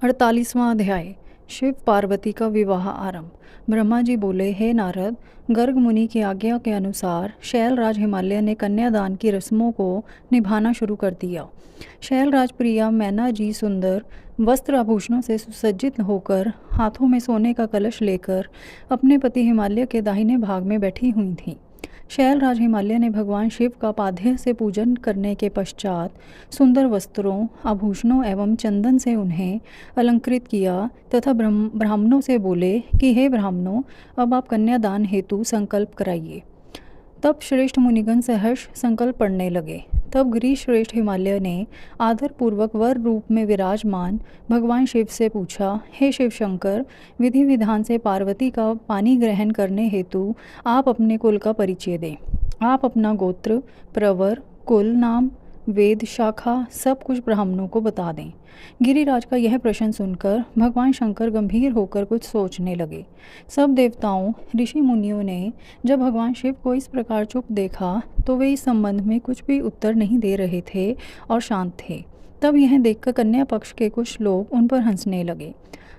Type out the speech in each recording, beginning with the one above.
48वां अध्याय। शिव पार्वती का विवाह आरंभ। ब्रह्मा जी बोले, हे नारद, गर्ग मुनि की आज्ञा के अनुसार शैलराज हिमालय ने कन्यादान की रस्मों को निभाना शुरू कर दिया। शैलराज प्रिया मैना जी सुंदर वस्त्र आभूषणों से सुसज्जित होकर हाथों में सोने का कलश लेकर अपने पति हिमालय के दाहिने भाग में बैठी हुई थीं। शैलराज हिमालय ने भगवान शिव का पाद्य से पूजन करने के पश्चात सुंदर वस्त्रों, आभूषणों एवं चंदन से उन्हें अलंकृत किया तथा ब्राह्मणों से बोले कि हे ब्राह्मणों, अब आप कन्यादान हेतु संकल्प कराइए। तब श्रेष्ठ मुनिगण सहर्ष संकल्प पढ़ने लगे। तब गिरी श्रेष्ठ हिमालय ने आदरपूर्वक वर रूप में विराजमान भगवान शिव से पूछा, हे शिव शंकर, विधि विधान से पार्वती का पानी ग्रहण करने हेतु आप अपने कुल का परिचय दें। आप अपना गोत्र, प्रवर, कुल नाम, वेद शाखा सब कुछ ब्राह्मणों को बता दें। गिरिराज का यह प्रश्न सुनकर भगवान शंकर गंभीर होकर कुछ सोचने लगे। सब देवताओं, ऋषि मुनियों ने जब भगवान शिव को इस प्रकार चुप देखा तो वे इस संबंध में कुछ भी उत्तर नहीं दे रहे थे और शांत थे। तब यह देखकर कन्या पक्ष के कुछ लोग उन पर हंसने लगे।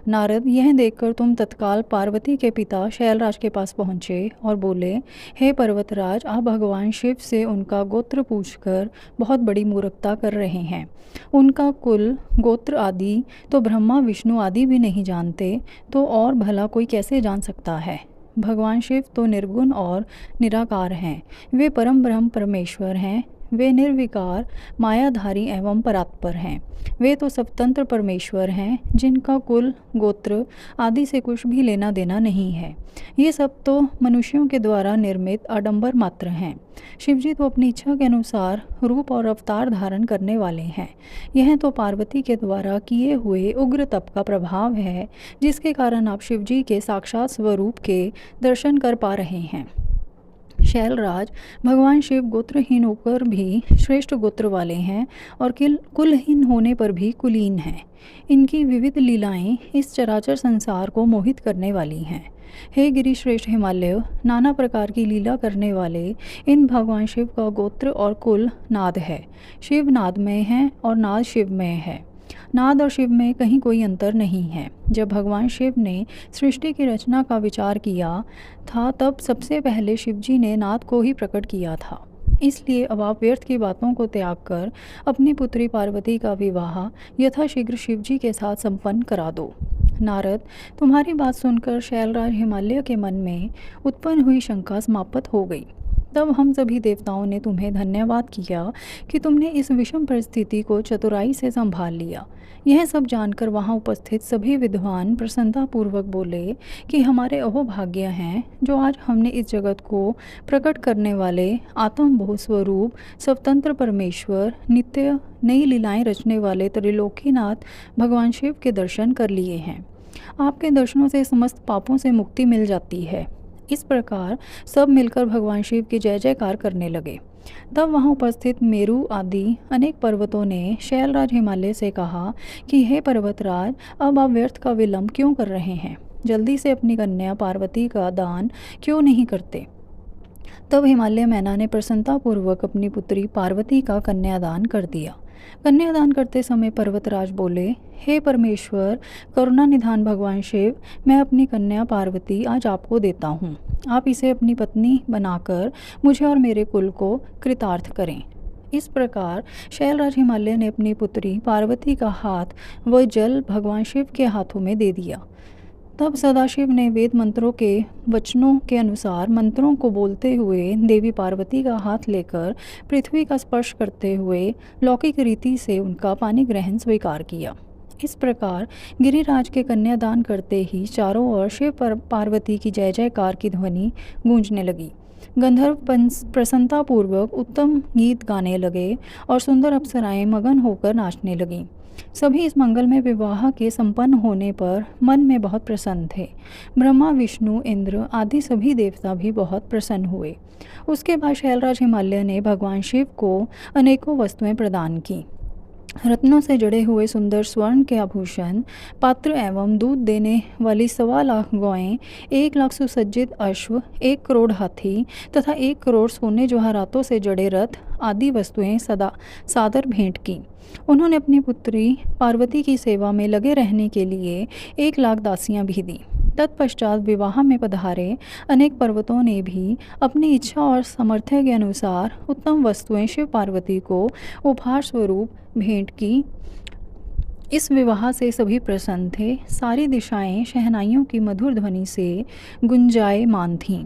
नारद, यह देखकर तुम तत्काल पार्वती के पिता शैलराज के पास पहुँचे और बोले, हे पर्वतराज, आप भगवान शिव से उनका गोत्र पूछकर बहुत बड़ी मूर्खता कर रहे हैं। उनका कुल, गोत्र आदि तो ब्रह्मा विष्णु आदि भी नहीं जानते, तो और भला कोई कैसे जान सकता है। भगवान शिव तो निर्गुण और निराकार हैं। वे परम ब्रह्म परमेश्वर हैं। वे निर्विकार, मायाधारी एवं परात्पर हैं। वे तो स्वतंत्र परमेश्वर हैं, जिनका कुल, गोत्र आदि से कुछ भी लेना देना नहीं है। ये सब तो मनुष्यों के द्वारा निर्मित आडंबर मात्र हैं। शिवजी तो अपनी इच्छा के अनुसार रूप और अवतार धारण करने वाले हैं। यह तो पार्वती के द्वारा किए हुए उग्र तप का प्रभाव है, जिसके कारण आप शिवजी के साक्षात स्वरूप के दर्शन कर पा रहे हैं। शैलराज, भगवान शिव गोत्रहीन होकर भी श्रेष्ठ गोत्र वाले हैं और कुलहीन होने पर भी कुलीन हैं। इनकी विविध लीलाएं इस चराचर संसार को मोहित करने वाली हैं। हे गिरिश्रेष्ठ हिमालय, नाना प्रकार की लीला करने वाले इन भगवान शिव का गोत्र और कुल नाद है। शिव नादमय है और नाद शिवमय है। नाद और शिव में कहीं कोई अंतर नहीं है। जब भगवान शिव ने सृष्टि की रचना का विचार किया था, तब सबसे पहले शिवजी ने नाद को ही प्रकट किया था। इसलिए अब आप व्यर्थ की बातों को त्याग कर अपनी पुत्री पार्वती का विवाह यथाशीघ्र शिवजी के साथ संपन्न करा दो। नारद, तुम्हारी बात सुनकर शैलराज हिमालय के मन में उत्पन्न हुई शंका समाप्त हो गई। तब हम सभी देवताओं ने तुम्हें धन्यवाद किया कि तुमने इस विषम परिस्थिति को चतुराई से संभाल लिया। यह सब जानकर वहाँ उपस्थित सभी विद्वान प्रसन्नतापूर्वक बोले कि हमारे अहोभाग्य हैं, जो आज हमने इस जगत को प्रकट करने वाले आत्म बहु स्वरूप स्वतंत्र परमेश्वर, नित्य नई लीलाएं रचने वाले त्रिलोकीनाथ भगवान शिव के दर्शन कर लिए हैं। आपके दर्शनों से समस्त पापों से मुक्ति मिल जाती है। इस प्रकार सब मिलकर भगवान शिव की जय जयकार करने लगे। तब वहाँ उपस्थित मेरु आदि अनेक पर्वतों ने शैलराज हिमालय से कहा कि हे पर्वतराज, अब आप व्यर्थ का विलंब क्यों कर रहे हैं? जल्दी से अपनी कन्या पार्वती का दान क्यों नहीं करते? तब हिमालय मैना ने प्रसन्नतापूर्वक अपनी पुत्री पार्वती का कन्यादान कर दिया। कन्यादान करते समय पर्वतराज बोले, हे परमेश्वर, करुणा निधान भगवान शिव, मैं अपनी कन्या पार्वती आज आपको देता हूँ। आप इसे अपनी पत्नी बनाकर मुझे और मेरे कुल को कृतार्थ करें। इस प्रकार शैलराज हिमालय ने अपनी पुत्री पार्वती का हाथ व जल भगवान शिव के हाथों में दे दिया। तब सदाशिव ने वेद मंत्रों के वचनों के अनुसार मंत्रों को बोलते हुए देवी पार्वती का हाथ लेकर पृथ्वी का स्पर्श करते हुए लौकिक रीति से उनका पानी ग्रहण स्वीकार किया। इस प्रकार गिरिराज के कन्यादान करते ही चारों ओर शिव पार्वती की जय जयकार की ध्वनि गूंजने लगी। गंधर्व प्रसन्नतापूर्वक उत्तम गीत गाने लगे और सुंदर अप्सराएं मगन होकर नाचने लगीं। सभी इस मंगलमय विवाह के संपन्न होने पर मन में बहुत प्रसन्न थे। ब्रह्मा, विष्णु, इंद्र आदि सभी देवता भी बहुत प्रसन्न हुए। उसके बाद शैलराज हिमालय ने भगवान शिव को अनेकों वस्तुएं प्रदान की। रत्नों से जड़े हुए सुंदर स्वर्ण के आभूषण, पात्र एवं दूध देने वाली 1.25 लाख गौएं, 1 लाख सुसज्जित अश्व, 1 करोड़ हाथी तथा 1 करोड़ सोने जवाहरातों से जड़े रथ आदि वस्तुएं सदा सादर भेंट की। उन्होंने अपनी पुत्री पार्वती की सेवा में लगे रहने के लिए 1 लाख दासियां भी दी। तत्पश्चात विवाह में पधारे अनेक पर्वतों ने भी अपनी इच्छा और सामर्थ्य के अनुसार उत्तम वस्तुएं शिव पार्वती को उपहार स्वरूप भेंट की। इस विवाह से सभी प्रसन्न थे। सारी दिशाएं शहनाइयों की मधुर ध्वनि से गुंजायमान थीं।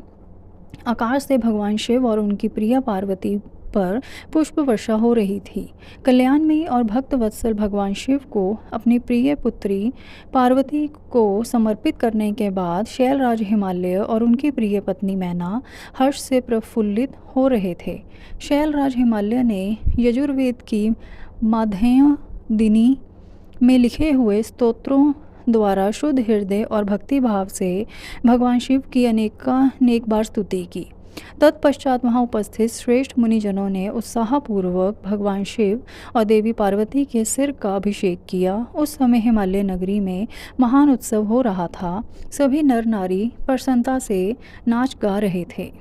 आकाश से भगवान शिव और उनकी प्रिया पार्वती पर पुष्प वर्षा हो रही थी। कल्याणमयी और भक्त वत्सल भगवान शिव को अपनी प्रिय पुत्री पार्वती को समर्पित करने के बाद शैलराज हिमालय और उनकी प्रिय पत्नी मैना हर्ष से प्रफुल्लित हो रहे थे। शैलराज हिमालय ने यजुर्वेद की माध्यान्हिनी में लिखे हुए स्तोत्रों द्वारा शुद्ध हृदय और भक्ति भाव से भगवान शिव की अनेक बार स्तुति की। तत्पश्चात वहाँ उपस्थित श्रेष्ठ मुनिजनों ने उत्साहपूर्वक भगवान शिव और देवी पार्वती के सिर का अभिषेक किया। उस समय हिमालय नगरी में महान उत्सव हो रहा था। सभी नर नारी प्रसन्नता से नाच गा रहे थे।